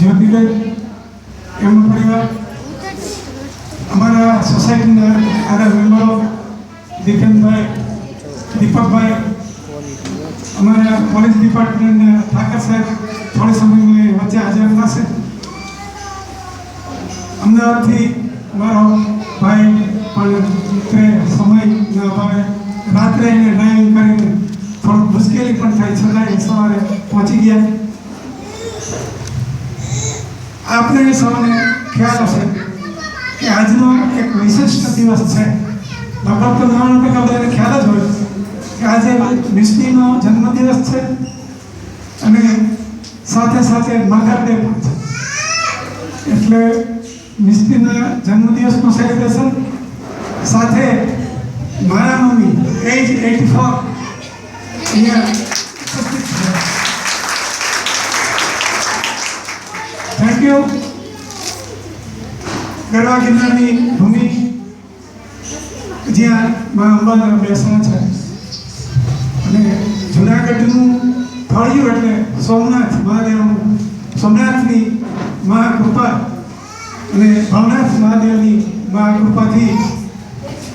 જ્યોતિબેન, એમનો પરિવાર, અમારા સોસાયટીના આરા મેમ્બરો દીપેનભાઈ, દીપકભાઈ, અમારા પોલીસ ડિપાર્ટમેન્ટના ઠાકર સાહેબ થોડી સમયમાં વચ્ચે હાજર થશે. અમદાવાદથી અમારો ભાઈ પણ સમયના અભાવે રાત્રે એને ડ્રાઇવિંગ કરીને થોડુંક મુશ્કેલી પણ થઈ, છતાં સવારે પહોંચી ગયા. આપણે સૌને ખ્યાલ હશે કે આજનો એક વિશિષ્ટ દિવસ છે. લગભગ તો 99% બધાને ખ્યાલ જ હોય કે આજે મિષ્ટીનો જન્મદિવસ છે અને સાથે સાથે મધર ડે પણ છે. એટલે મિષ્ટીના જન્મદિવસનું સેલિબ્રેશન સાથે મારા મમ્મી એજ 84 અહીંયા ઉપસ્થિત છે. Thank you. ગરવા ગિરનારની ભૂમિ જ્યાં મા અંબાના બેસણા છે અને જુનાગઢનું ફળિયું એટલે સોમનાથ મહાદેવનું, સોમનાથની મહાકૃપા અને ભવનાથ મહાદેવની મહાકૃપાથી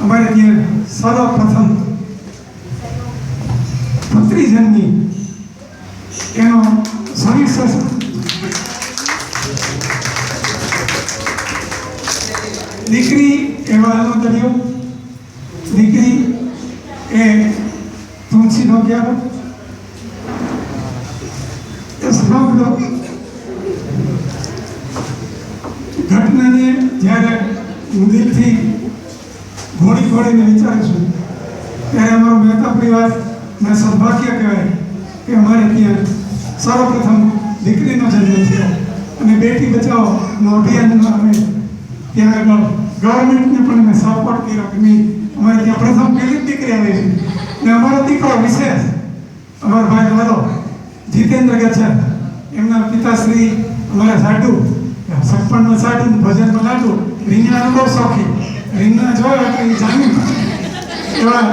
અમારે ત્યાં સર્વપ્રથમ પુત્રી જન્મી. એનો સવિશેષ દીકરી એ વાલનો દરિયો, દીકરી એ તુલસીનો ક્યારો. એ સમગ્ર ઘટનાને જ્યારે હું દિલથી ઘોડીને વિચારું છું ત્યારે અમારો મહેતા પરિવારને સૌભાગ્ય કહેવાય કે અમારે ત્યાં સર્વપ્રથમ દીકરીનો જન્મ થયો અને બેટી બચાવોનો અભિયાનમાં અમે ત્યાં આગળ ગવર્મેન્ટને પણ અમે સપોર્ટ કર્યો કે નહીં, અમારે ત્યાં પ્રથમ પહેલી જ દીકરી આવી છે. ને અમારો દીકરો વિશેષ અમારા ભાઈ વાલો જીતેન્દ્ર ગચ્છર, એમના પિતાશ્રી અમારા સાડુ, સગપણમાં સાડુ, ભજનમાં લાડુ, રીંગણાનો બહુ શોખીન, રીંગણા જોયો એટલે એ જામી. એવા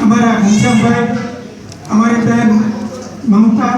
અમારા ઘનશ્યામભાઈ, અમારી બહેન મમતા,